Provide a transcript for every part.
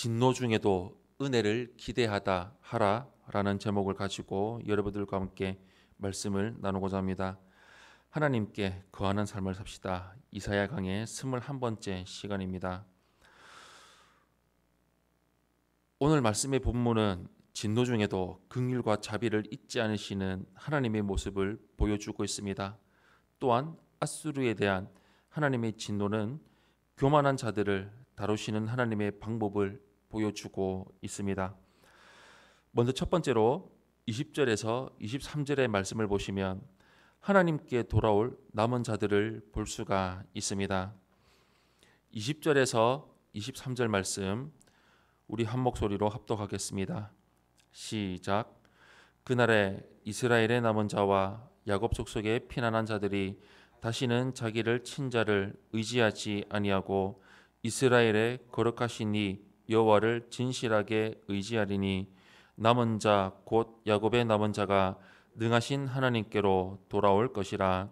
진노 중에도 은혜를 기대하다 하라라는 제목을 가지고 여러분들과 함께 말씀을 나누고자 합니다. 하나님께 거하는 삶을 삽시다. 이사야 강의 21번째 시간입니다. 오늘 말씀의 본문은 진노 중에도 긍휼과 자비를 잊지 않으시는 하나님의 모습을 보여주고 있습니다. 또한 앗수르에 대한 하나님의 진노는 교만한 자들을 다루시는 하나님의 방법을 보여주고 있습니다. 먼저 첫 번째로 20절에서 23절의 말씀을 보시면 하나님께 돌아올 남은 자들을 볼 수가 있습니다. 20절에서 23절 말씀 우리 한 목소리로 합독하겠습니다. 시작. 그날에 이스라엘의 남은 자와 야곱 족속의 피난한 자들이 다시는 자기를 친자를 의지하지 아니하고 이스라엘의 거룩하신 이 여호와를 진실하게 의지하리니 남은 자 곧 야곱의 남은 자가 능하신 하나님께로 돌아올 것이라.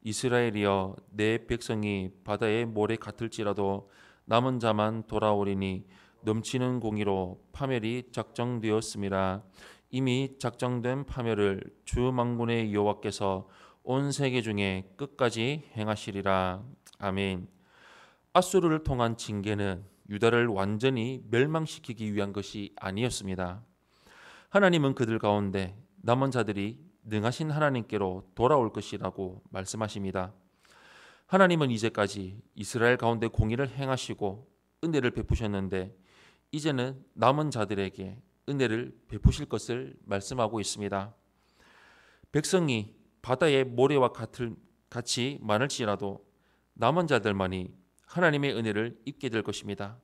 이스라엘이여 내 백성이 바다의 모래 같을지라도 남은 자만 돌아오리니 넘치는 공의로 파멸이 작정되었음이라. 이미 작정된 파멸을 주 만군의 여호와께서 온 세계 중에 끝까지 행하시리라. 아멘. 앗수르를 통한 징계는 유다를 완전히 멸망시키기 위한 것이 아니었습니다. 하나님은 그들 가운데 남은 자들이 능하신 하나님께로 돌아올 것이라고 말씀하십니다. 하나님은 이제까지 이스라엘 가운데 공의를 행하시고 은혜를 베푸셨는데 이제는 남은 자들에게 은혜를 베푸실 것을 말씀하고 있습니다. 백성이 바다의 모래와 같이 많을지라도 남은 자들만이 하나님의 은혜를 입게 될 것입니다.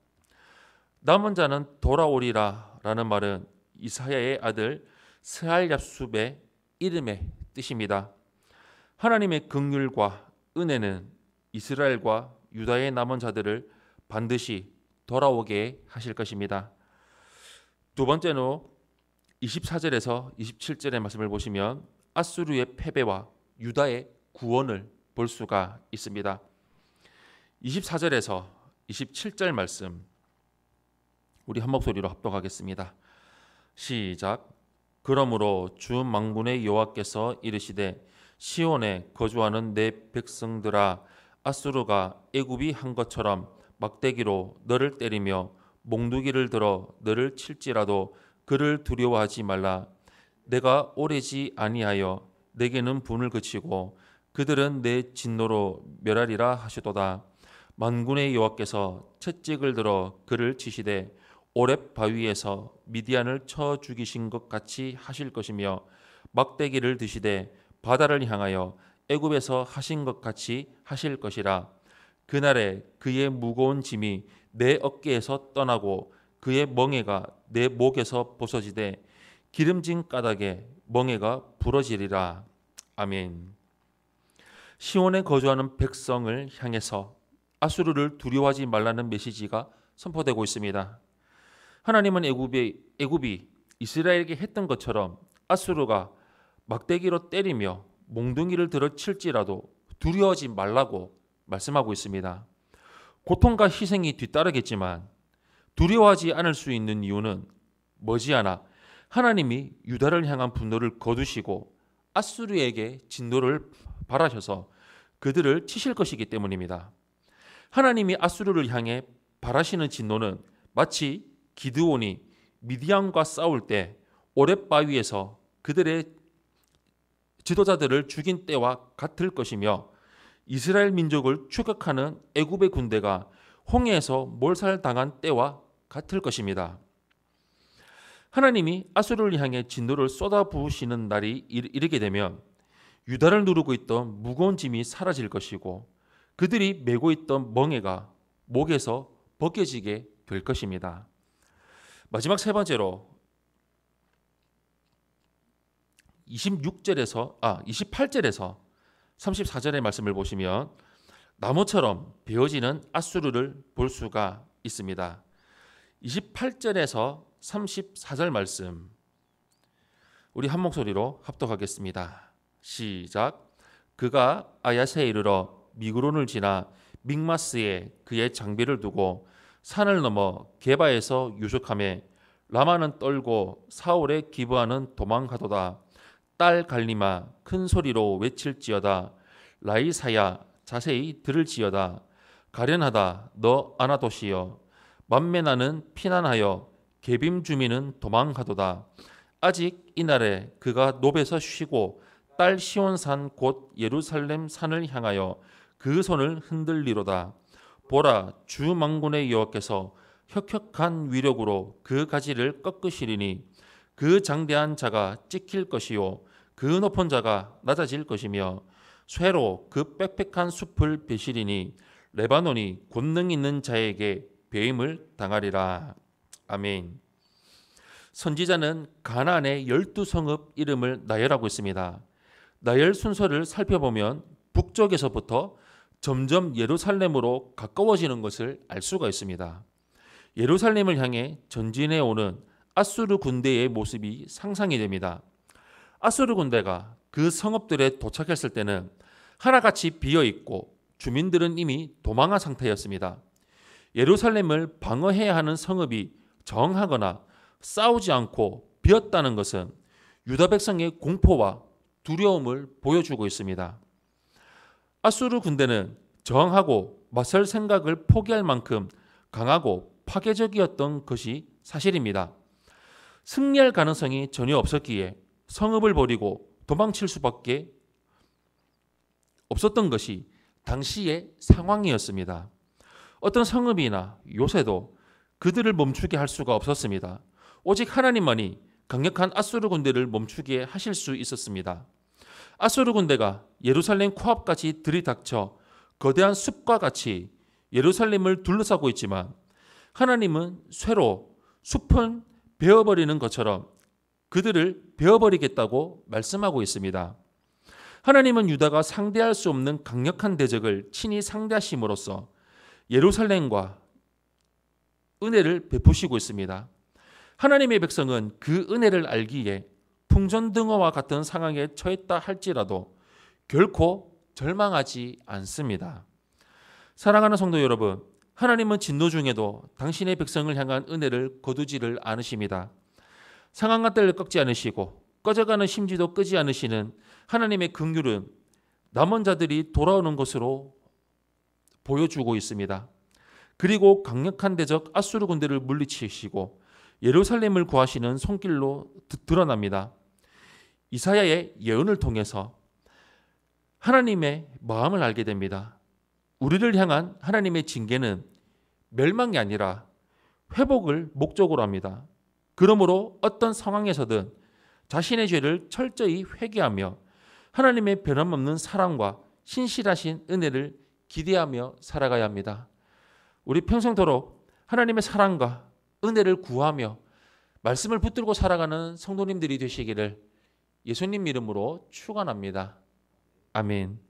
남은 자는 돌아오리라 라는 말은 이사야의 아들 스알얍숲의 이름의 뜻입니다. 하나님의 긍휼과 은혜는 이스라엘과 유다의 남은 자들을 반드시 돌아오게 하실 것입니다. 두 번째로 24절에서 27절의 말씀을 보시면 앗수르의 패배와 유다의 구원을 볼 수가 있습니다. 24절에서 27절 말씀 우리 한 목소리로 합독하겠습니다. 시작. 그러므로 주 만군의 여호와께서 이르시되 시온에 거주하는 내 백성들아 앗수르가 애굽이 한 것처럼 막대기로 너를 때리며 몽두기를 들어 너를 칠지라도 그를 두려워하지 말라. 내가 오래지 아니하여 내게는 분을 그치고 그들은 내 진노로 멸하리라 하시도다. 만군의 여호와께서 채찍을 들어 그를 치시되 오렙 바위에서 미디안을 쳐 죽이신 것 같이 하실 것이며 막대기를 드시되 바다를 향하여 애굽에서 하신 것 같이 하실 것이라. 그날에 그의 무거운 짐이 내 어깨에서 떠나고 그의 멍에가 내 목에서 벗어지되 기름진 까닭에 멍에가 부러지리라. 아멘. 시온에 거주하는 백성을 향해서 앗수르를 두려워하지 말라는 메시지가 선포되고 있습니다. 하나님은 애굽이 이스라엘에게 했던 것처럼 앗수르가 막대기로 때리며 몽둥이를 들어 칠지라도 두려워하지 말라고 말씀하고 있습니다. 고통과 희생이 뒤따르겠지만 두려워하지 않을 수 있는 이유는 머지않아 하나님이 유다를 향한 분노를 거두시고 앗수르에게 진노를 바라셔서 그들을 치실 것이기 때문입니다. 하나님이 앗수르를 향해 바라시는 진노는 마치 기드온이 미디안과 싸울 때 오렙 바위에서 그들의 지도자들을 죽인 때와 같을 것이며 이스라엘 민족을 추격하는 애굽의 군대가 홍해에서 몰살당한 때와 같을 것입니다. 하나님이 앗수르를 향해 진노를 쏟아부으시는 날이 이르게 되면 유다를 누르고 있던 무거운 짐이 사라질 것이고 그들이 메고 있던 멍에가 목에서 벗겨지게 될 것입니다. 마지막 세 번째로 28절에서 34절의 말씀을 보시면 나무처럼 베어지는 앗수르를 볼 수가 있습니다. 28절에서 34절 말씀 우리 한 목소리로 합독하겠습니다. 시작. 그가 아야세에 이르러 미그론을 지나 믹마스에 그의 장비를 두고 산을 넘어 게바에서 유숙하며 라마는 떨고 사울의 기브아는 도망가도다. 딸 갈리마 큰 소리로 외칠지어다. 라이사야 자세히 들을지어다. 가련하다 너 아나도시여. 만매 나는 피난하여 게빔 주민은 도망가도다. 아직 이날에 그가 노베서 쉬고 딸 시온산 곧 예루살렘 산을 향하여 그 손을 흔들리로다. 보라 주 만군의 여호와께서 혁혁한 위력으로 그 가지를 꺾으시리니 그 장대한 자가 찍힐 것이요 그 높은 자가 낮아질 것이며 쇠로 그 빽빽한 숲을 베시리니 레바논이 권능 있는 자에게 배임을 당하리라. 아멘. 선지자는 가나안의 12성읍 이름을 나열하고 있습니다. 나열 순서를 살펴보면 북쪽에서부터 점점 예루살렘으로 가까워지는 것을 알 수가 있습니다. 예루살렘을 향해 전진해 오는 아수르 군대의 모습이 상상이 됩니다. 아수르 군대가 그 성읍들에 도착했을 때는 하나같이 비어있고 주민들은 이미 도망한 상태였습니다. 예루살렘을 방어해야 하는 성읍이 정하거나 싸우지 않고 비었다는 것은 유다 백성의 공포와 두려움을 보여주고 있습니다. 아수르 군대는 저항하고 맞설 생각을 포기할 만큼 강하고 파괴적이었던 것이 사실입니다. 승리할 가능성이 전혀 없었기에 성읍을 버리고 도망칠 수밖에 없었던 것이 당시의 상황이었습니다. 어떤 성읍이나 요새도 그들을 멈추게 할 수가 없었습니다. 오직 하나님만이 강력한 아수르 군대를 멈추게 하실 수 있었습니다. 아수르 군대가 예루살렘 코앞까지 들이닥쳐 거대한 숲과 같이 예루살렘을 둘러싸고 있지만 하나님은 쇠로 숲은 베어버리는 것처럼 그들을 베어버리겠다고 말씀하고 있습니다. 하나님은 유다가 상대할 수 없는 강력한 대적을 친히 상대하심으로써 예루살렘과 은혜를 베푸시고 있습니다. 하나님의 백성은 그 은혜를 알기에 풍전등화와 같은 상황에 처했다 할지라도 결코 절망하지 않습니다. 사랑하는 성도 여러분, 하나님은 진노 중에도 당신의 백성을 향한 은혜를 거두지를 않으십니다. 상황과 때를 꺾지 않으시고 꺼져가는 심지도 끄지 않으시는 하나님의 긍휼은 남은 자들이 돌아오는 것으로 보여주고 있습니다. 그리고 강력한 대적 아수르 군대를 물리치시고 예루살렘을 구하시는 손길로 드러납니다. 이사야의 예언을 통해서 하나님의 마음을 알게 됩니다. 우리를 향한 하나님의 징계는 멸망이 아니라 회복을 목적으로 합니다. 그러므로 어떤 상황에서든 자신의 죄를 철저히 회개하며 하나님의 변함없는 사랑과 신실하신 은혜를 기대하며 살아가야 합니다. 우리 평생도록 하나님의 사랑과 은혜를 구하며 말씀을 붙들고 살아가는 성도님들이 되시기를 예수님 이름으로 축원합니다. 아멘.